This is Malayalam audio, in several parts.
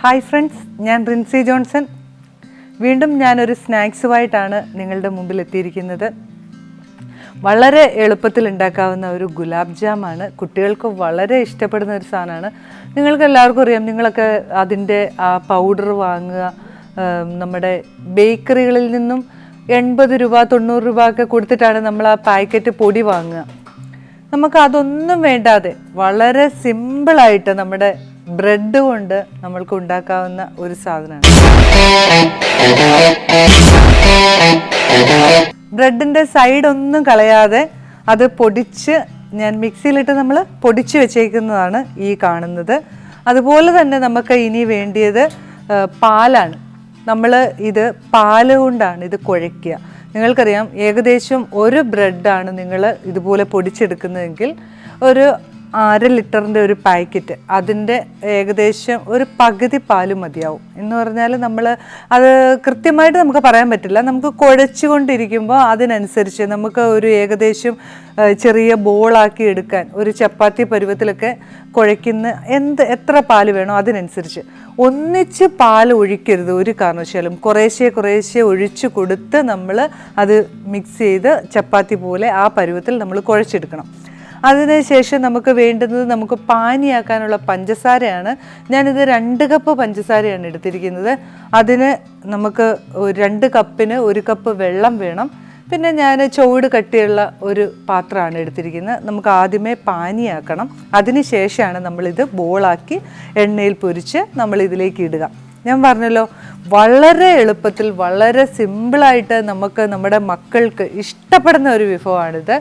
ഹായ് ഫ്രണ്ട്സ്, ഞാൻ റിൻസി ജോൺസൺ. വീണ്ടും ഞാനൊരു സ്നാക്സുമായിട്ടാണ് നിങ്ങളുടെ മുമ്പിൽ എത്തിയിരിക്കുന്നത്. വളരെ എളുപ്പത്തിൽ ഉണ്ടാക്കാവുന്ന ഒരു ഗുലാബ് ജാമാണ്. കുട്ടികൾക്ക് വളരെ ഇഷ്ടപ്പെടുന്ന ഒരു സാധനമാണ്. നിങ്ങൾക്ക് എല്ലാവർക്കും അറിയാം, നിങ്ങളൊക്കെ അതിൻ്റെ ആ പൗഡർ വാങ്ങുക. നമ്മുടെ ബേക്കറികളിൽ നിന്നും 80 രൂപ 90 രൂപ ഒക്കെ കൊടുത്തിട്ടാണ് നമ്മൾ ആ പാക്കറ്റ് പൊടി വാങ്ങുക. നമുക്ക് അതൊന്നും വേണ്ടാതെ വളരെ സിമ്പിളായിട്ട് നമ്മുടെ ബ്രെഡ് കൊണ്ട് നമ്മൾക്ക് ഉണ്ടാക്കാവുന്ന ഒരു സാധനമാണ്. ബ്രെഡിൻ്റെ സൈഡൊന്നും കളയാതെ അത് പൊടിച്ച് ഞാൻ മിക്സിയിലിട്ട് നമ്മൾ പൊടിച്ച് വെച്ചേക്കുന്നതാണ് ഈ കാണുന്നത്. അതുപോലെ തന്നെ നമുക്ക് ഇനി വേണ്ടിയത് പാലാണ്. നമ്മൾ ഇത് പാല് കൊണ്ടാണ് ഇത് കുഴയ്ക്കുക. നിങ്ങൾക്കറിയാം, ഏകദേശം ഒരു ബ്രെഡാണ് നിങ്ങൾ ഇതുപോലെ പൊടിച്ചെടുക്കുന്നതെങ്കിൽ ഒരു 1/2 ലിറ്ററിൻ്റെ ഒരു പാക്കറ്റ്, അതിൻ്റെ ഏകദേശം ഒരു പകുതി പാല് മതിയാവും. എന്ന് പറഞ്ഞാൽ നമ്മൾ അത് കൃത്യമായിട്ട് നമുക്ക് പറയാൻ പറ്റില്ല. നമുക്ക് കുഴച്ചുകൊണ്ടിരിക്കുമ്പോൾ അതിനനുസരിച്ച് നമുക്ക് ഒരു ഏകദേശം ചെറിയ ബോളാക്കി എടുക്കാൻ ഒരു ചപ്പാത്തി പരുവത്തിലൊക്കെ കുഴയ്ക്കുന്ന എത്ര പാല് വേണോ അതിനനുസരിച്ച് ഒന്നിച്ച് പാൽ ഒഴിക്കരുത് ഒരു കാരണവശാലും. കുറേശ്ശെ ഒഴിച്ചു കൊടുത്ത് നമ്മൾ അത് മിക്സ് ചെയ്ത് ചപ്പാത്തി പോലെ ആ പരുവത്തിൽ നമ്മൾ കുഴച്ചെടുക്കണം. അതിനുശേഷം നമുക്ക് വേണ്ടുന്നത് നമുക്ക് പാനിയാക്കാനുള്ള പഞ്ചസാരയാണ്. ഞാനിത് 2 കപ്പ് പഞ്ചസാരയാണ് എടുത്തിരിക്കുന്നത്. അതിന് നമുക്ക് 2 കപ്പിന് 1 കപ്പ് വെള്ളം വേണം. പിന്നെ ഞാൻ ചുവട് കട്ടിയുള്ള ഒരു പാത്രമാണ് എടുത്തിരിക്കുന്നത്. നമുക്ക് ആദ്യമേ പാനിയാക്കണം. അതിന് ശേഷമാണ് നമ്മളിത് ബോളാക്കി എണ്ണയിൽ പൊരിച്ച് നമ്മളിതിലേക്ക് ഇടുക. ഞാൻ പറഞ്ഞല്ലോ, വളരെ എളുപ്പത്തിൽ വളരെ സിമ്പിളായിട്ട് നമുക്ക് നമ്മുടെ മക്കൾക്ക് ഇഷ്ടപ്പെടുന്ന ഒരു വിഭവമാണിത്.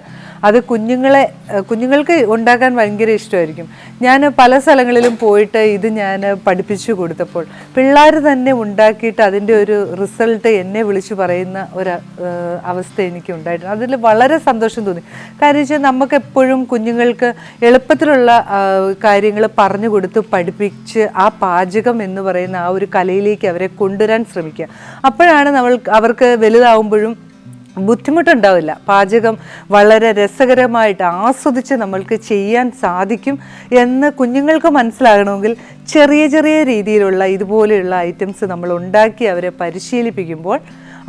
അത് കുഞ്ഞുങ്ങൾക്ക് ഉണ്ടാക്കാൻ ഭയങ്കര ഇഷ്ടമായിരിക്കും. ഞാൻ പല സ്ഥലങ്ങളിലും പോയിട്ട് ഇത് ഞാൻ പഠിപ്പിച്ചു കൊടുത്തപ്പോൾ പിള്ളേർ തന്നെ ഉണ്ടാക്കിയിട്ട് അതിൻ്റെ ഒരു റിസൾട്ട് എന്നെ വിളിച്ചു പറയുന്ന ഒരു അവസ്ഥ എനിക്ക് ഉണ്ടായിട്ടുണ്ട്. അതിൽ വളരെ സന്തോഷം തോന്നി. കാര്യം വെച്ചാൽ നമുക്കെപ്പോഴും കുഞ്ഞുങ്ങൾക്ക് എളുപ്പത്തിലുള്ള കാര്യങ്ങൾ പറഞ്ഞു കൊടുത്ത് പഠിപ്പിച്ച് ആ പാചകം എന്ന് പറയുന്ന ആ ഒരു കലയിലേക്ക് അവരെ കൊണ്ടുവരാൻ ശ്രമിക്കുക. അപ്പോഴാണ് അവർക്ക് വലുതാവുമ്പോഴും ബുദ്ധിമുട്ടുണ്ടാവില്ല. പാചകം വളരെ രസകരമായിട്ട് ആസ്വദിച്ച് നമ്മൾക്ക് ചെയ്യാൻ സാധിക്കും എന്ന് കുഞ്ഞുങ്ങൾക്ക് മനസ്സിലാകണമെങ്കിൽ ചെറിയ രീതിയിലുള്ള ഇതുപോലെയുള്ള ഐറ്റംസ് നമ്മൾ ഉണ്ടാക്കി അവരെ പരിശീലിപ്പിക്കുമ്പോൾ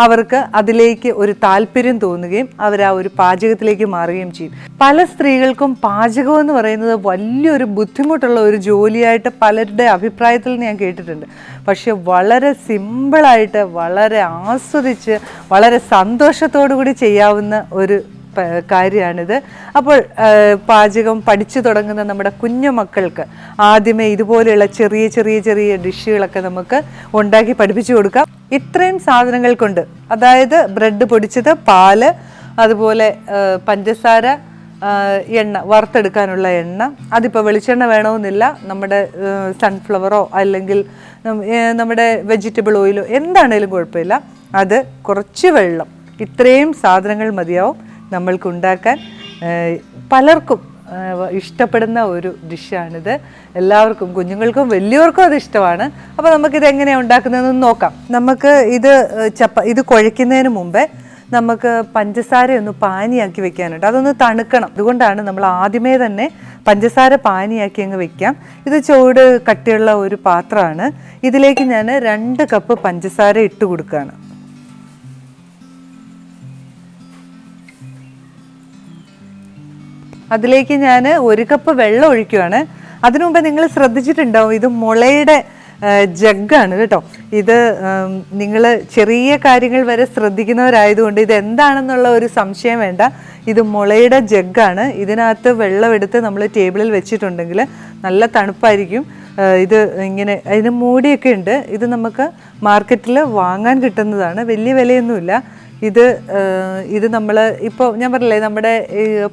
അവർക്ക് അതിലേക്ക് ഒരു താല്പര്യം തോന്നുകയും അവർ ആ ഒരു പാചകത്തിലേക്ക് മാറുകയും ചെയ്യും. പല സ്ത്രീകൾക്കും പാചകം എന്ന് പറയുന്നത് വലിയൊരു ബുദ്ധിമുട്ടുള്ള ഒരു ജോലിയായിട്ട് പലരുടെ അഭിപ്രായത്തിൽ ഞാൻ കേട്ടിട്ടുണ്ട്. പക്ഷെ വളരെ സിമ്പിളായിട്ട് വളരെ ആസ്വദിച്ച് വളരെ സന്തോഷത്തോടു കൂടി ചെയ്യാവുന്ന ഒരു കാര്യമാണിത്. അപ്പോൾ പാചകം പഠിച്ചു തുടങ്ങുന്ന നമ്മുടെ കുഞ്ഞു മക്കൾക്ക് ആദ്യമേ ഇതുപോലെയുള്ള ചെറിയ ഡിഷുകളൊക്കെ നമുക്ക് ഉണ്ടാക്കി പഠിപ്പിച്ചു കൊടുക്കാം. ഇത്രയും സാധനങ്ങൾ കൊണ്ട്, അതായത് ബ്രെഡ് പൊടിച്ചത്, പാല്, അതുപോലെ പഞ്ചസാര, എണ്ണ, വറുത്തെടുക്കാനുള്ള എണ്ണ. അതിപ്പോൾ വെളിച്ചെണ്ണ വേണമെന്നില്ല, നമ്മുടെ സൺഫ്ലവറോ അല്ലെങ്കിൽ നമ്മുടെ വെജിറ്റബിൾ ഓയിലോ എന്താണേലും കുഴപ്പമില്ല. അത് കുറച്ച് വെള്ളം, ഇത്രയും സാധനങ്ങൾ മതിയാവും നമ്മൾക്ക് ഉണ്ടാക്കാൻ. പലർക്കും ഇഷ്ടപ്പെടുന്ന ഒരു ഡിഷാണിത്. എല്ലാവർക്കും, കുഞ്ഞുങ്ങൾക്കും വലിയവർക്കും അത് ഇഷ്ടമാണ്. അപ്പോൾ നമുക്കിത് എങ്ങനെയാണ് ഉണ്ടാക്കുന്നതെന്ന് നോക്കാം. നമുക്ക് ഇത് കുഴയ്ക്കുന്നതിന് മുമ്പേ നമുക്ക് പഞ്ചസാര ഒന്ന് പാനിയാക്കി വെക്കാനുണ്ട്. അതൊന്ന് തണുക്കണം. അതുകൊണ്ടാണ് നമ്മൾ ആദ്യമേ തന്നെ പഞ്ചസാര പാനിയാക്കി അങ്ങ് വെക്കാം. ഇത് ചൂട് കട്ടിയുള്ള ഒരു പാത്രമാണ്. ഇതിലേക്ക് ഞാൻ 2 കപ്പ് പഞ്ചസാര ഇട്ട് കൊടുക്കുകയാണ്. അതിലേക്ക് ഞാൻ 1 കപ്പ് വെള്ളം ഒഴിക്കുകയാണ്. അതിനു മുമ്പ് നിങ്ങൾ ശ്രദ്ധിച്ചിട്ടുണ്ടാവും, ഇത് മുളയുടെ ജഗ്ഗാണ് കേട്ടോ. ഇത് നിങ്ങൾ ചെറിയ കാര്യങ്ങൾ വരെ ശ്രദ്ധിക്കുന്നവരായതുകൊണ്ട് ഇത് എന്താണെന്നുള്ള ഒരു സംശയം വേണ്ട. ഇത് മുളയുടെ ജഗ്ഗാണ്. ഇതിനകത്ത് വെള്ളം എടുത്ത് നമ്മൾ ടേബിളിൽ വെച്ചിട്ടുണ്ടെങ്കിൽ നല്ല തണുപ്പായിരിക്കും. ഇത് ഇങ്ങനെ അതിന് മൂടിയൊക്കെ ഉണ്ട്. ഇത് നമുക്ക് മാർക്കറ്റിൽ വാങ്ങാൻ കിട്ടുന്നതാണ്. വലിയ വിലയൊന്നുമില്ല. ഇത് നമ്മൾ ഇപ്പോൾ ഞാൻ പറഞ്ഞില്ലേ, നമ്മുടെ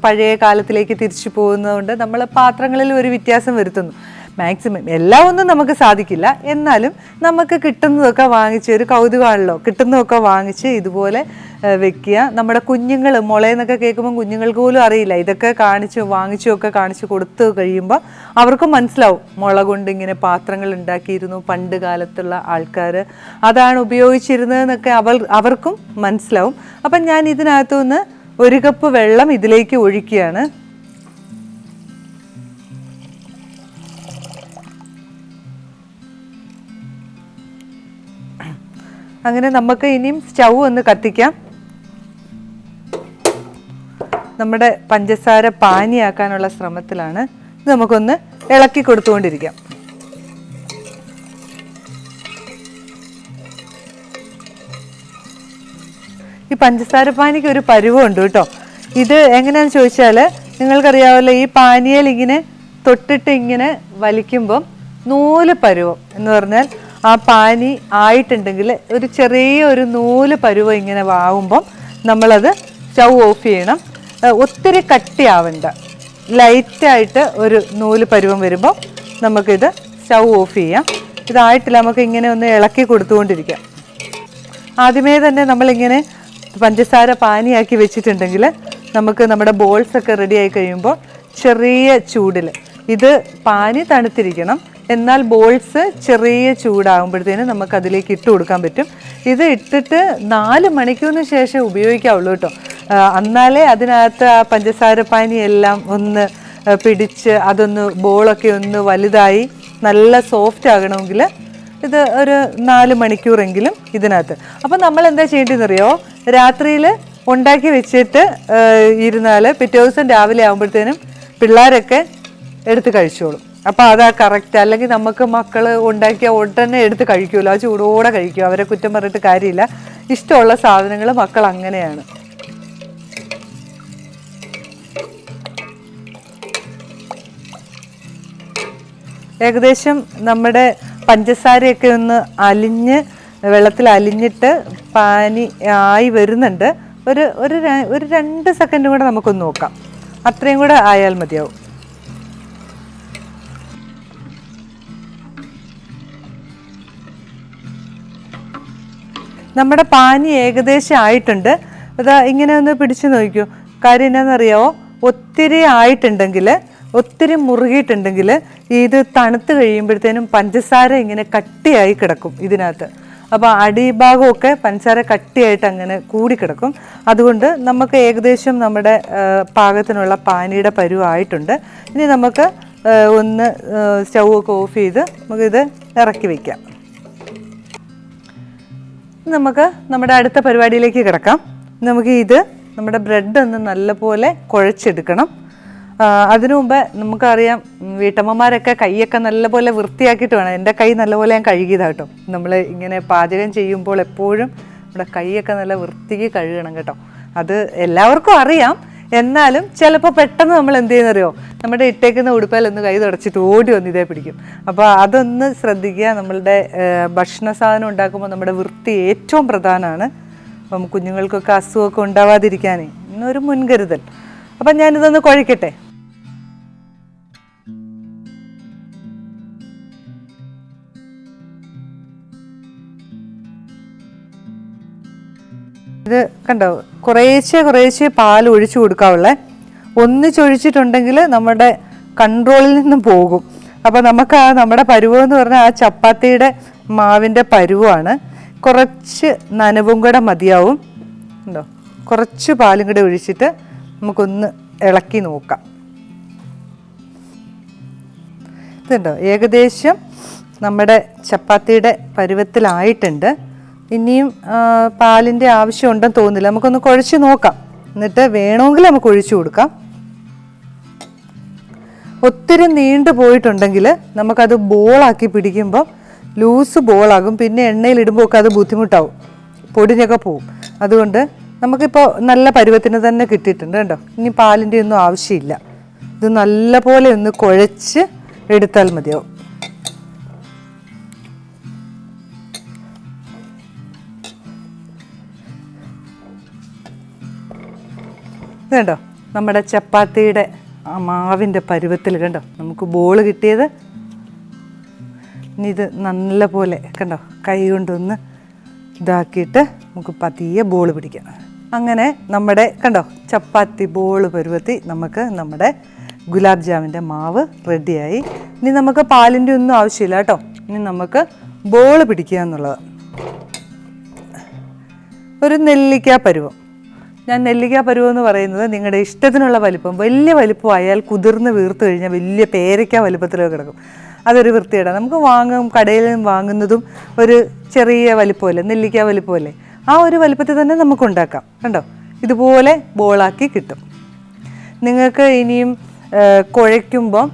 പഴയ കാലത്തിലേക്ക് തിരിച്ചു പോകുന്നതുകൊണ്ട് നമ്മൾ പാത്രങ്ങളിൽ ഒരു വ്യത്യാസം വരുത്തുന്നു. മാക്സിമം എല്ലാം ഒന്നും നമുക്ക് സാധിക്കില്ല, എന്നാലും നമുക്ക് കിട്ടുന്നതൊക്കെ വാങ്ങിച്ച്, ഒരു കൗതുകമാണല്ലോ, കിട്ടുന്നതൊക്കെ വാങ്ങിച്ച് ഇതുപോലെ വെക്കുക. നമ്മുടെ കുഞ്ഞുങ്ങൾ മുളയെന്നൊക്കെ കേൾക്കുമ്പോൾ കുഞ്ഞുങ്ങൾക്ക് പോലും അറിയില്ല. ഇതൊക്കെ വാങ്ങിച്ചുമൊക്കെ കാണിച്ച് കൊടുത്തു കഴിയുമ്പോൾ അവർക്കും മനസ്സിലാവും, മുള കൊണ്ട് ഇങ്ങനെ പാത്രങ്ങൾ ഉണ്ടാക്കിയിരുന്നു പണ്ട് കാലത്തുള്ള ആൾക്കാർ, അതാണ് ഉപയോഗിച്ചിരുന്നതെന്നൊക്കെ അവർക്കും മനസ്സിലാവും. അപ്പം ഞാൻ ഇതിനകത്തുനിന്ന് 1 കപ്പ് വെള്ളം ഇതിലേക്ക് ഒഴിക്കുകയാണ്. അങ്ങനെ നമുക്ക് ഇനിയും സ്റ്റൗ ഒന്ന് കത്തിക്കാം. നമ്മുടെ പഞ്ചസാര പാനിയാക്കാനുള്ള ശ്രമത്തിലാണ്. ഇത് നമുക്കൊന്ന് ഇളക്കി കൊടുത്തുകൊണ്ടിരിക്കാം. ഈ പഞ്ചസാര പാനിക്ക് ഒരു പരുവമുണ്ട് കേട്ടോ. ഇത് എങ്ങനെയാണെന്ന് ചോദിച്ചാൽ നിങ്ങൾക്കറിയാമല്ലോ, ഈ പാനിയിൽ ഇങ്ങനെ തൊട്ടിട്ട് ഇങ്ങനെ വലിക്കുമ്പം നൂല് പരുവം എന്ന് പറഞ്ഞാൽ ആ പാനി ആയിട്ടുണ്ടെങ്കിൽ ഒരു ചെറിയ ഒരു നൂല് പരുവം ഇങ്ങനെ ആവുമ്പം നമ്മളത് സ്റ്റൗ ഓഫ് ചെയ്യണം. ഒത്തിരി കട്ടിയാവണ്ട, ലൈറ്റായിട്ട് ഒരു നൂല് പരുവം വരുമ്പോൾ നമുക്കിത് സ്റ്റൗ ഓഫ് ചെയ്യാം. ഇതായിട്ടില്ല, നമുക്ക് ഇങ്ങനെ ഒന്ന് ഇളക്കി കൊടുത്തുകൊണ്ടിരിക്കാം. ആദ്യമേ തന്നെ നമ്മളിങ്ങനെ പഞ്ചസാര പാനിയാക്കി വെച്ചിട്ടുണ്ടെങ്കിൽ നമുക്ക് നമ്മുടെ ബോൾസൊക്കെ റെഡി ആയി കഴിയുമ്പോൾ ചെറിയ ചൂടിൽ, ഇത് പാനി തണുത്തിരിക്കണം, എന്നാൽ ബോൾസ് ചെറിയ ചൂടാകുമ്പോഴത്തേനും നമുക്ക് അതിലേക്ക് ഇട്ട് കൊടുക്കാൻ പറ്റും. ഇത് ഇട്ടിട്ട് 4 മണിക്കൂറിന് ശേഷം ഉപയോഗിക്കാവുള്ളൂ കേട്ടോ. എന്നാലേ അതിനകത്ത് ആ പഞ്ചസാര പാനിയെല്ലാം ഒന്ന് പിടിച്ച് അതൊന്ന് ബോളൊക്കെ ഒന്ന് വലുതായി നല്ല സോഫ്റ്റ് ആകണമെങ്കിൽ ഇത് ഒരു 4 മണിക്കൂറെങ്കിലും ഇതിനകത്ത്. അപ്പം നമ്മൾ എന്താ ചെയ്യേണ്ടതെന്നറിയോ, രാത്രിയിൽ ഉണ്ടാക്കി വെച്ചിട്ട് ഇരുന്നാൽ പിറ്റേ ദിവസം രാവിലെ ആകുമ്പോഴത്തേനും പിള്ളേരൊക്കെ എടുത്ത് കഴിച്ചോളും. അപ്പോൾ അതാ കറക്റ്റ്. അല്ലെങ്കിൽ നമുക്ക് മക്കൾ ഉണ്ടാക്കിയ ഉടനെ എടുത്ത് കഴിക്കുമല്ലോ, ആ ചൂടോടെ കഴിക്കും. അവരെ കുറ്റം പറഞ്ഞിട്ട് കാര്യമില്ല. ഇഷ്ടമുള്ള സാധനങ്ങൾ മക്കൾ അങ്ങനെയാണ്. ഏകദേശം നമ്മുടെ പഞ്ചസാരയൊക്കെ ഒന്ന് അലിഞ്ഞ് വെള്ളത്തിൽ അലിഞ്ഞിട്ട് പാനി ആയി വരുന്നുണ്ട്. ഒരു 2 സെക്കൻഡ് കൂടെ നമുക്കൊന്ന് നോക്കാം. അത്രയും കൂടെ ആയാൽ മതിയാവും. നമ്മുടെ പാനി ഏകദേശം ആയിട്ടുണ്ട്. അതാ ഇങ്ങനെ ഒന്ന് പിടിച്ചു നോക്കൂ. കാര്യം എന്നാണെന്നറിയാമോ, ഒത്തിരി ആയിട്ടുണ്ടെങ്കിൽ, ഒത്തിരി മുറുകിയിട്ടുണ്ടെങ്കിൽ ഇത് തണുത്ത് കഴിയുമ്പോഴത്തേനും പഞ്ചസാര ഇങ്ങനെ കട്ടിയായി കിടക്കും ഇതിനകത്ത്. അപ്പോൾ അടിഭാഗമൊക്കെ പഞ്ചസാര കട്ടിയായിട്ട് അങ്ങനെ കൂടിക്കിടക്കും. അതുകൊണ്ട് നമുക്ക് ഏകദേശം നമ്മുടെ പാകത്തിനുള്ള പാനിയുടെ പരുവായിട്ടുണ്ട്. ഇനി നമുക്ക് ഒന്ന് സ്റ്റൗ ഒക്കെ ഓഫ് ചെയ്ത് നമുക്കിത് ഇറക്കി വയ്ക്കാം. നമുക്ക് നമ്മുടെ അടുത്ത പരിപാടിയിലേക്ക് കിടക്കാം. നമുക്ക് നമ്മുടെ ബ്രെഡ് ഒന്ന് നല്ലപോലെ കുഴച്ചെടുക്കണം. അതിനു മുമ്പ് നമുക്കറിയാം, വീട്ടമ്മമാരൊക്കെ കൈയൊക്കെ നല്ലപോലെ വൃത്തിയാക്കിയിട്ട് വേണം. എൻ്റെ കൈ നല്ലപോലെ ഞാൻ കഴുകിയതാണ് കേട്ടോ. നമ്മൾ ഇങ്ങനെ പാചകം ചെയ്യുമ്പോൾ എപ്പോഴും നമ്മുടെ കൈയൊക്കെ നല്ല വൃത്തിക്ക് കഴുകണം കേട്ടോ. അത് എല്ലാവർക്കും അറിയാം. എന്നാലും ചിലപ്പോൾ പെട്ടെന്ന് നമ്മൾ എന്ത് ചെയ്യുന്നറിയോ, നമ്മുടെ ഇട്ടേക്കുന്ന ഉടുപ്പിലൊന്ന് കൈ തുടച്ചിട്ട് ഓടി വന്ന് ഇതേ പിടിക്കും. അപ്പോൾ അതൊന്ന് ശ്രദ്ധിക്കുക. നമ്മളുടെ ഭക്ഷണ സാധനം ഉണ്ടാക്കുമ്പോൾ നമ്മുടെ വൃത്തി ഏറ്റവും പ്രധാനമാണ്. അപ്പം കുഞ്ഞുങ്ങൾക്കൊക്കെ അസുഖമൊക്കെ ഉണ്ടാവാതിരിക്കാനേ ഇന്നൊരു മുൻകരുതൽ. അപ്പം ഞാനിതൊന്ന് കുഴക്കട്ടെ. ഇത് കണ്ടോ, കുറേശ്ശെ പാൽ ഒഴിച്ചു കൊടുക്കാവുള്ളേ. ഒന്നിച്ചൊഴിച്ചിട്ടുണ്ടെങ്കിൽ നമ്മുടെ കൺട്രോളിൽ നിന്നും പോകും. അപ്പോൾ നമുക്ക് നമ്മുടെ പരുവം എന്ന് പറഞ്ഞാൽ ആ ചപ്പാത്തിയുടെ മാവിൻ്റെ പരുവമാണ്. കുറച്ച് നനവും കൂടെ മതിയാവും. ഉണ്ടോ, കുറച്ച് പാലും കൂടെ ഒഴിച്ചിട്ട് നമുക്കൊന്ന് ഇളക്കി നോക്കാം. ഇതുണ്ടോ, ഏകദേശം നമ്മുടെ ചപ്പാത്തിയുടെ പരുവത്തിലായിട്ടുണ്ട്. ഇനിയും പാലിൻ്റെ ആവശ്യമുണ്ടെന്ന് തോന്നുന്നില്ല. നമുക്കൊന്ന് കുഴച്ച് നോക്കാം. എന്നിട്ട് വേണമെങ്കിൽ നമുക്ക് ഒഴിച്ചു കൊടുക്കാം. ഒത്തിരി നീണ്ടു പോയിട്ടുണ്ടെങ്കിൽ നമുക്കത് ബോളാക്കി പിടിക്കുമ്പോൾ ലൂസ് ബോളാകും. പിന്നെ എണ്ണയിലിടുമ്പോൾ ഒക്കെ അത് ബുദ്ധിമുട്ടാവും, പൊടിഞ്ഞൊക്കെ പോവും. അതുകൊണ്ട് നമുക്കിപ്പോൾ നല്ല പരുവത്തിന് തന്നെ കിട്ടിയിട്ടുണ്ട് കേട്ടോ. ഇനി പാലിൻ്റെ ഒന്നും ആവശ്യമില്ല. ഇത് നല്ല പോലെ ഒന്ന് കുഴച്ച് എടുത്താൽ മതിയാവും. കണ്ടോ, നമ്മുടെ ചപ്പാത്തിയുടെ ആ മാവിൻ്റെ പരുവത്തിൽ കണ്ടോ നമുക്ക് ബോൾ കിട്ടിയത്. ഇനി ഇത് നല്ല പോലെ കണ്ടോ കൈ കൊണ്ടൊന്ന് ഇതാക്കിയിട്ട് നമുക്ക് പതിയെ ബോൾ പിടിക്കാം. അങ്ങനെ നമ്മുടെ കണ്ടോ ചപ്പാത്തി ബോൾ പരുവത്തി നമുക്ക് നമ്മുടെ ഗുലാബ് ജാമിൻ്റെ മാവ് റെഡിയായി. ഇനി നമുക്ക് പാലിൻ്റെ ഒന്നും ആവശ്യമില്ല കേട്ടോ. ഇനി നമുക്ക് ബോൾ പിടിക്കുക എന്നുള്ളത്. ഒരു നെല്ലിക്ക പരുവം. ഞാൻ നെല്ലിക്ക പരുവം എന്ന് പറയുന്നത് നിങ്ങളുടെ ഇഷ്ടത്തിനുള്ള വലിപ്പം. വലിയ വലിപ്പമായാൽ കുതിർന്ന് വീർത്ത് കഴിഞ്ഞാൽ വലിയ പേരയ്ക്ക വലിപ്പത്തിലൊക്കെ കിടക്കും. അതൊരു വൃത്തികേടാണ്. നമുക്ക് കടയിൽ നിന്ന് വാങ്ങുന്നതും ഒരു ചെറിയ വലിപ്പമല്ലേ, നെല്ലിക്ക വലിപ്പമല്ലേ, ആ ഒരു വലിപ്പത്തിൽ തന്നെ നമുക്ക് ഉണ്ടാക്കാം. കണ്ടോ, ഇതുപോലെ ബോളാക്കി കിട്ടും. നിങ്ങൾക്ക് ഇനിയും കുഴയ്ക്കുമ്പം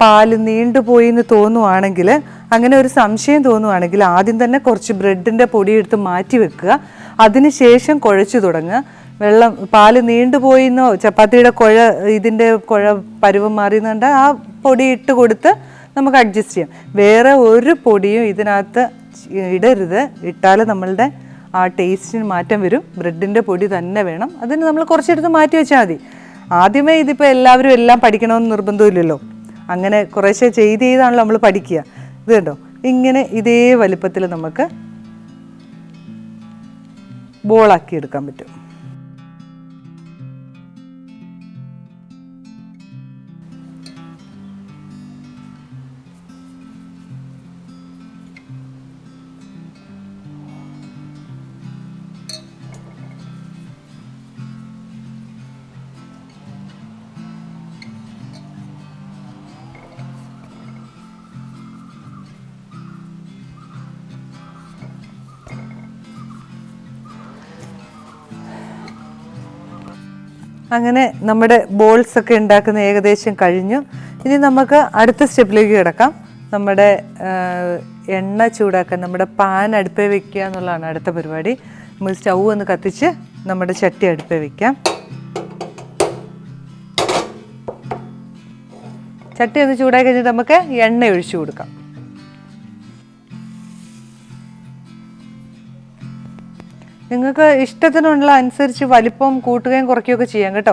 പാല് നീണ്ടുപോയി എന്ന് തോന്നുവാണെങ്കിൽ, അങ്ങനെ ഒരു സംശയം തോന്നുവാണെങ്കിൽ ആദ്യം തന്നെ കുറച്ച് ബ്രെഡിൻ്റെ പൊടിയെടുത്ത് മാറ്റി വെക്കുക. അതിനുശേഷം കുഴച്ചു തുടങ്ങുക. പാല് നീണ്ടുപോയിന്നോ ചപ്പാത്തിയുടെ ഇതിൻ്റെ പരുവം മാറിയെന്നുണ്ട് ആ പൊടി ഇട്ട് കൊടുത്ത് നമുക്ക് അഡ്ജസ്റ്റ് ചെയ്യാം. വേറെ ഒരു പൊടിയും ഇതിനകത്ത് ഇടരുത്. ഇട്ടാൽ നമ്മളുടെ ആ ടേസ്റ്റിന് മാറ്റം വരും. ബ്രെഡിൻ്റെ പൊടി തന്നെ വേണം. അതിന് നമ്മൾ കുറച്ചെടുത്ത് മാറ്റി വെച്ചാൽ മതി. ആദ്യമേ ഇതിപ്പോൾ എല്ലാവരും എല്ലാം പഠിക്കണമെന്ന് നിർബന്ധമില്ലല്ലോ. അങ്ങനെ കുറേശ്ശെ ചെയ്താണല്ലോ നമ്മൾ പഠിക്കുക. ഇത് കണ്ടോ, ഇങ്ങനെ ഇതേ വലിപ്പത്തിൽ നമുക്ക് ബോളാക്കി എടുക്കാൻ പറ്റും. അങ്ങനെ നമ്മുടെ ബോൾസ് ഒക്കെ ഉണ്ടാക്കുന്ന ഏകദേശം കഴിഞ്ഞു. ഇനി നമുക്ക് അടുത്ത സ്റ്റെപ്പിലേക്ക് കിടക്കാം. നമ്മുടെ എണ്ണ ചൂടാക്കാൻ നമ്മുടെ പാൻ അടുപ്പേ വെക്കുക എന്നുള്ളതാണ് അടുത്ത പരിപാടി. നമ്മൾ സ്റ്റൗ ഒന്ന് കത്തിച്ച് നമ്മുടെ ചട്ടി അടുപ്പേ വെക്കാം. ചട്ടി ഒന്ന് ചൂടാക്കി കഴിഞ്ഞിട്ട് നമുക്ക് എണ്ണ ഒഴിച്ചു കൊടുക്കാം. നിങ്ങൾക്ക് ഇഷ്ടത്തിനുള്ള അനുസരിച്ച് വലിപ്പം കൂട്ടുകയും കുറയ്ക്കുകയൊക്കെ ചെയ്യാം കേട്ടോ.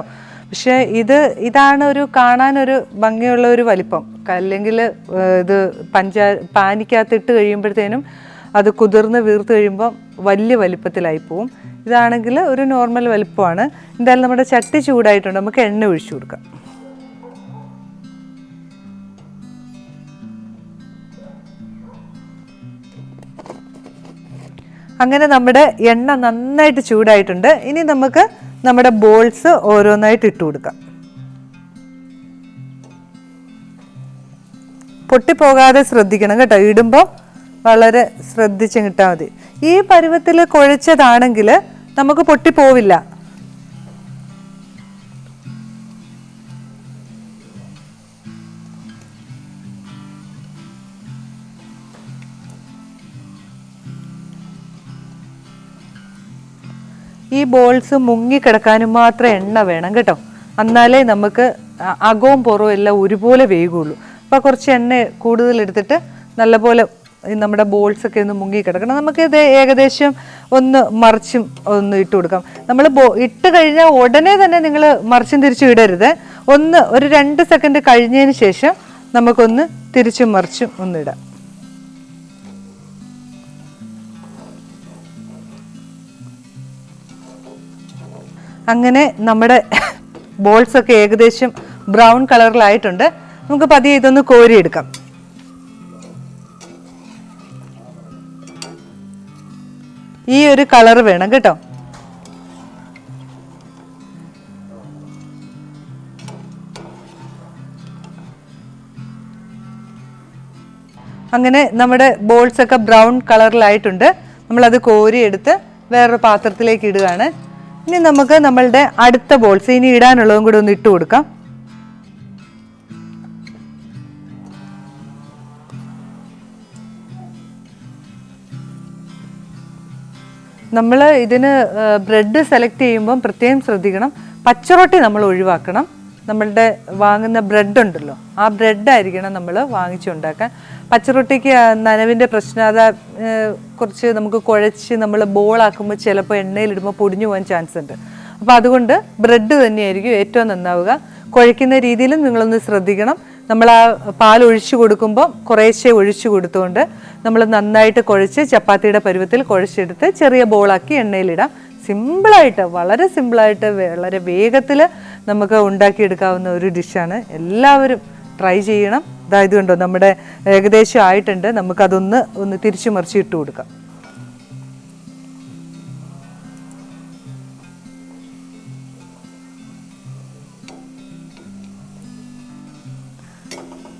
പക്ഷേ ഇതാണ് കാണാനൊരു ഭംഗിയുള്ള ഒരു വലിപ്പം. അല്ലെങ്കിൽ ഇത് പാനിക്കകത്ത് ഇട്ട് കഴിയുമ്പോഴത്തേനും അത് കുതിർന്ന് വീർത്ത് കഴിയുമ്പോൾ വലിയ വലിപ്പത്തിലായി പോവും. ഇതാണെങ്കിൽ ഒരു നോർമൽ വലിപ്പമാണ്. എന്തായാലും നമ്മുടെ ചട്ടി ചൂടായിട്ടുണ്ട്, നമുക്ക് എണ്ണ ഒഴിച്ചു കൊടുക്കാം. അങ്ങനെ നമ്മുടെ എണ്ണ നന്നായിട്ട് ചൂടായിട്ടുണ്ട്. ഇനി നമുക്ക് നമ്മുടെ ബോൾസ് ഓരോന്നായിട്ട് ഇട്ട് കൊടുക്കാം. പൊട്ടിപ്പോകാതെ ശ്രദ്ധിക്കണം കേട്ടോ. ഇടുമ്പോൾ വളരെ ശ്രദ്ധിച്ച് കിട്ടാൽ മതി. ഈ പരുവത്തിൽ കുഴച്ചതാണെങ്കിൽ നമുക്ക് പൊട്ടിപ്പോവില്ല. ഈ ബോൾസ് മുങ്ങിക്കിടക്കാനും മാത്രം എണ്ണ വേണം കേട്ടോ. എന്നാലേ നമുക്ക് അകവും പുറവും എല്ലാം ഒരുപോലെ വേകുള്ളൂ. അപ്പോൾ കുറച്ച് എണ്ണ കൂടുതൽ എടുത്തിട്ട് നല്ലപോലെ നമ്മുടെ ബോൾസൊക്കെ ഒന്ന് മുങ്ങിക്കിടക്കണം. നമുക്കിത് ഏകദേശം ഒന്ന് മറിച്ചും ഒന്ന് ഇട്ട് കൊടുക്കാം. നമ്മൾ ഇട്ട് കഴിഞ്ഞാൽ ഉടനെ തന്നെ നിങ്ങൾ മറിച്ചും തിരിച്ചും ഇടരുത്. ഒരു 2 സെക്കൻഡ് കഴിഞ്ഞതിന് ശേഷം നമുക്കൊന്ന് തിരിച്ചും മറിച്ചും ഒന്നിടാം. അങ്ങനെ നമ്മുടെ ബോൾസൊക്കെ ഏകദേശം ബ്രൗൺ കളറിലായിട്ടുണ്ട്. നമുക്ക് പതിയെ ഇതൊന്ന് കോരിയെടുക്കാം. ഈ ഒരു കളർ വേണം കേട്ടോ. അങ്ങനെ നമ്മുടെ ബോൾസൊക്കെ ബ്രൗൺ കളറിലായിട്ടുണ്ട്. നമ്മളത് കോരിയെടുത്ത് വേറൊരു പാത്രത്തിലേക്ക് ഇടുകയാണ്. ഇനി നമുക്ക് നമ്മളുടെ അടുത്ത ബോൾസ് ഇനി ഇടാനുള്ളതും കൂടി ഒന്ന് ഇട്ട് കൊടുക്കാം. നമ്മൾ ഇതിന് ബ്രെഡ് സെലക്ട് ചെയ്യുമ്പം പ്രത്യേകം ശ്രദ്ധിക്കണം. പച്ചറൊട്ടി നമ്മൾ ഒഴിവാക്കണം. നമ്മളുടെ വാങ്ങുന്ന ബ്രെഡ് ഉണ്ടല്ലോ, ആ ബ്രെഡായിരിക്കണം നമ്മൾ വാങ്ങിച്ചുണ്ടാക്കാൻ. പച്ചറൊട്ടിക്ക് നനവിൻ്റെ പ്രശ്നം കുറച്ച് നമുക്ക് കുഴച്ച് നമ്മൾ ബോളാക്കുമ്പോൾ ചിലപ്പോൾ എണ്ണയിലിടുമ്പോൾ പൊടിഞ്ഞു പോകാൻ ചാൻസ് ഉണ്ട്. അപ്പോൾ അതുകൊണ്ട് ബ്രെഡ് തന്നെയായിരിക്കും ഏറ്റവും നന്നാവുക. കുഴയ്ക്കുന്ന രീതിയിലും നിങ്ങളൊന്ന് ശ്രദ്ധിക്കണം. നമ്മൾ ആ പാൽ ഒഴിച്ചു കൊടുക്കുമ്പോൾ കുറേശ്ശെ ഒഴിച്ചു കൊടുത്തുകൊണ്ട് നമ്മൾ നന്നായിട്ട് കുഴച്ച് ചപ്പാത്തിയുടെ പരുവത്തിൽ കുഴച്ചെടുത്ത് ചെറിയ ബോളാക്കി എണ്ണയിലിടാം. സിമ്പിളായിട്ട്, വളരെ സിമ്പിളായിട്ട്, വളരെ വേഗത്തിൽ നമുക്ക് ഉണ്ടാക്കിയെടുക്കാവുന്ന ഒരു ഡിഷാണ്. എല്ലാവരും ട്രൈ ചെയ്യണം. അതായത് കണ്ടോ നമ്മുടെ ഏകദേശം ആയിട്ടുണ്ട്. നമുക്കതൊന്ന് തിരിച്ചു മറിച്ച് ഇട്ട് കൊടുക്കാം.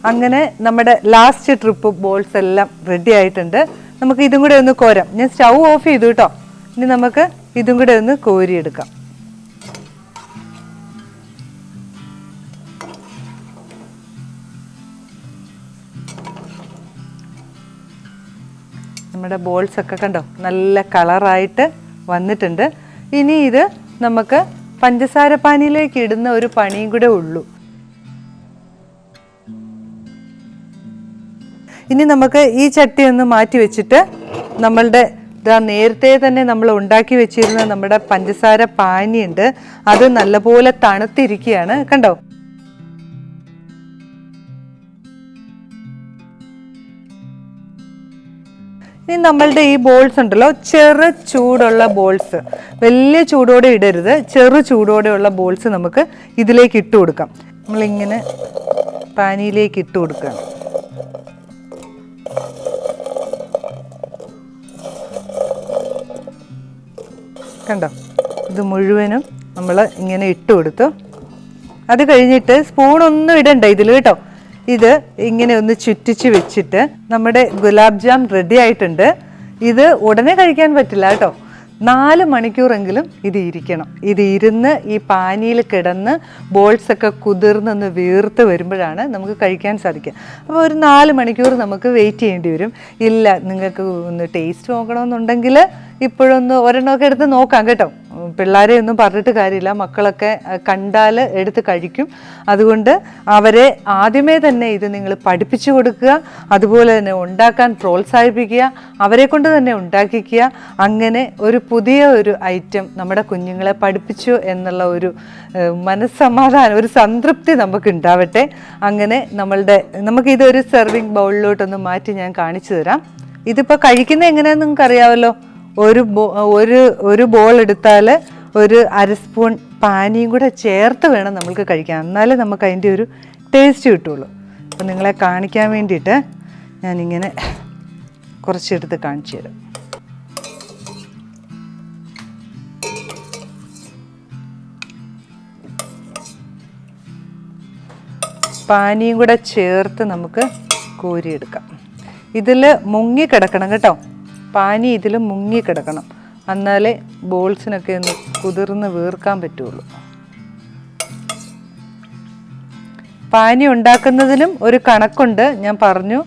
അങ്ങനെ നമ്മുടെ ലാസ്റ്റ് ട്രിപ്പ് ബോൾസ് എല്ലാം റെഡി ആയിട്ടുണ്ട്. നമുക്ക് ഇതും കൂടെ ഒന്ന് കോരാം. ഞാൻ സ്റ്റൗ ഓഫ് ചെയ്തു കേട്ടോ. ഇനി നമുക്ക് ഇതും കൂടെ ഒന്ന് കോരിയെടുക്കാം. നമ്മുടെ ബോൾസ് ഒക്കെ കണ്ടോ നല്ല കളറായിട്ട് വന്നിട്ടുണ്ട്. ഇനി ഇത് നമുക്ക് പഞ്ചസാര പാനിയിലേക്ക് ഇടുന്ന ഒരു പണിയും കൂടെ ഉള്ളൂ. ഇനി നമുക്ക് ഈ ചട്ടി ഒന്ന് മാറ്റി വെച്ചിട്ട് നമ്മളുടെ നേരത്തെ തന്നെ നമ്മൾ ഉണ്ടാക്കി വെച്ചിരുന്ന നമ്മുടെ പഞ്ചസാര പാനിയുണ്ട്, അത് നല്ലപോലെ തണുത്തിരിക്കുകയാണ് കണ്ടോ. ഇനി നമ്മളുടെ ഈ ബോൾസ് ഉണ്ടല്ലോ, ചെറു ചൂടുള്ള ബോൾസ്, വലിയ ചൂടോടെ ഇടരുത്, ചെറു ചൂടോടെയുള്ള ബോൾസ് നമുക്ക് ഇതിലേക്ക് ഇട്ട് കൊടുക്കാം. നമ്മളിങ്ങനെ പാനിയിലേക്ക് ഇട്ട് കൊടുക്കുക. കണ്ടോ, ഇത് മുഴുവനും നമ്മൾ ഇങ്ങനെ ഇട്ട് കൊടുത്തു. അത് കഴിഞ്ഞിട്ട് സ്പൂണൊന്നും ഇടണ്ട ഇതിൽ കേട്ടോ. ഇത് ഇങ്ങനെ ഒന്ന് ചുറ്റിച്ച് വെച്ചിട്ട് നമ്മുടെ ഗുലാബ് ജാം റെഡി ആയിട്ടുണ്ട്. ഇത് ഉടനെ കഴിക്കാൻ പറ്റില്ല കേട്ടോ. 4 മണിക്കൂറെങ്കിലും ഇത് ഇരിക്കണം. ഇത് ഇരുന്ന് ഈ പാനിയിൽ കിടന്ന് ബോൾസൊക്കെ കുതിർന്നൊന്ന് വീർത്ത് വരുമ്പോഴാണ് നമുക്ക് കഴിക്കാൻ സാധിക്കുക. അപ്പോൾ ഒരു 4 മണിക്കൂർ നമുക്ക് വെയിറ്റ് ചെയ്യേണ്ടി വരും. ഇല്ല, നിങ്ങൾക്ക് ഒന്ന് ടേസ്റ്റ് നോക്കണമെന്നുണ്ടെങ്കിൽ ഇപ്പോഴൊന്ന് ഒരെണ്ണമൊക്കെ എടുത്ത് നോക്കാം കേട്ടോ. പിള്ളേരെ ഒന്നും പറഞ്ഞിട്ട് കാര്യമില്ല, മക്കളൊക്കെ കണ്ടാൽ എടുത്ത് കഴിക്കും. അതുകൊണ്ട് അവരെ ആദ്യമേ തന്നെ ഇത് നിങ്ങൾ പഠിപ്പിച്ചു കൊടുക്കുക, അതുപോലെ തന്നെ ഉണ്ടാക്കാൻ പ്രോത്സാഹിപ്പിക്കുക, അവരെ കൊണ്ട് തന്നെ ഉണ്ടാക്കിക്കുക. അങ്ങനെ ഒരു പുതിയ ഒരു ഐറ്റം നമ്മുടെ കുഞ്ഞുങ്ങളെ പഠിപ്പിച്ചു എന്നുള്ള ഒരു മനസ്സമാധാനം, ഒരു സംതൃപ്തി നമുക്ക് ഉണ്ടാവട്ടെ. അങ്ങനെ നമുക്കിതൊരു സെർവിങ് ബൗളിലോട്ടൊന്ന് മാറ്റി ഞാൻ കാണിച്ചു തരാം. ഇതിപ്പോൾ കഴിക്കുന്നത് എങ്ങനെയാണെന്ന് നിങ്ങൾക്ക് അറിയാമല്ലോ. ഒരു ബോൾ എടുത്താൽ ഒരു 1/2 സ്പൂൺ പാനിയും കൂടെ ചേർത്ത് വേണം നമ്മൾക്ക് കഴിക്കാൻ, എന്നാലേ നമുക്ക് അതിൻ്റെ ഒരു ടേസ്റ്റ് കിട്ടുള്ളൂ. അപ്പോൾ നിങ്ങളെ കാണിക്കാൻ വേണ്ടിയിട്ട് ഞാനിങ്ങനെ കുറച്ചെടുത്ത് കാണിച്ചു തരാം. പാനിയും കൂടെ ചേർത്ത് നമുക്ക് കോരിയെടുക്കാം. ഇതിൽ മുങ്ങിക്കിടക്കണം കേട്ടോ, പാനി ഇതിൽ മുങ്ങിക്കിടക്കണം, എന്നാലേ ബോൾസിനൊക്കെ ഒന്ന് കുതിർന്ന് വീർക്കാൻ പറ്റുള്ളൂ. പാനി ഉണ്ടാക്കുന്നതിനും ഒരു കണക്കുണ്ട്, ഞാൻ പറഞ്ഞു.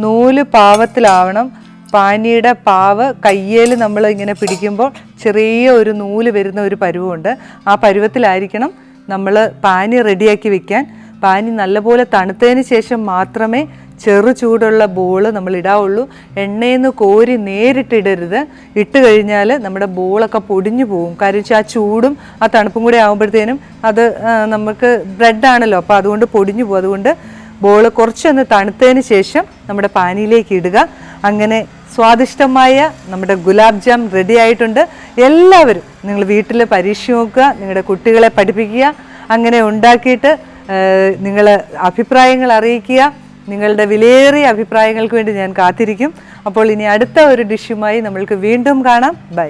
നൂല് പാവത്തിലാവണം. പാനിയുടെ പാവ് കയ്യിൽ നമ്മൾ ഇങ്ങനെ പിടിക്കുമ്പോൾ ചെറിയ ഒരു നൂല് വരുന്ന ഒരു പരുവമുണ്ട്. ആ പരുവത്തിലായിരിക്കണം നമ്മൾ പാനി റെഡിയാക്കി വെക്കാൻ. പാനി നല്ലപോലെ തണുത്തതിന് ശേഷം മാത്രമേ ചെറു ചൂടുള്ള ബോള് നമ്മൾ ഇടാവുള്ളൂ. എണ്ണയിൽ നിന്ന് കോരി നേരിട്ടിടരുത്. ഇട്ട് കഴിഞ്ഞാൽ നമ്മുടെ ബോളൊക്കെ പൊടിഞ്ഞു പോകും. കാര്യം വെച്ചാൽ ആ ചൂടും ആ തണുപ്പും കൂടി ആകുമ്പോഴത്തേനും അത് നമുക്ക് ബ്രെഡാണല്ലോ, അപ്പോൾ അതുകൊണ്ട് പൊടിഞ്ഞു പോകും. അതുകൊണ്ട് ബോള് കുറച്ചൊന്ന് തണുത്തതിന് ശേഷം നമ്മുടെ പാനിയിലേക്ക് ഇടുക. അങ്ങനെ സ്വാദിഷ്ടമായ നമ്മുടെ ഗുലാബ് ജാം റെഡി ആയിട്ടുണ്ട്. എല്ലാവരും നിങ്ങൾ വീട്ടിൽ പരീക്ഷ നോക്കുക, നിങ്ങളുടെ കുട്ടികളെ പഠിപ്പിക്കുക. അങ്ങനെ ഉണ്ടാക്കിയിട്ട് നിങ്ങൾ അഭിപ്രായങ്ങൾ അറിയിക്കുക. നിങ്ങളുടെ വിലയേറിയ അഭിപ്രായങ്ങൾക്ക് വേണ്ടി ഞാൻ കാത്തിരിക്കും. അപ്പോൾ ഇനി അടുത്ത ഒരു ഡിഷുമായി നമ്മൾക്ക് വീണ്ടും കാണാം. ബൈ.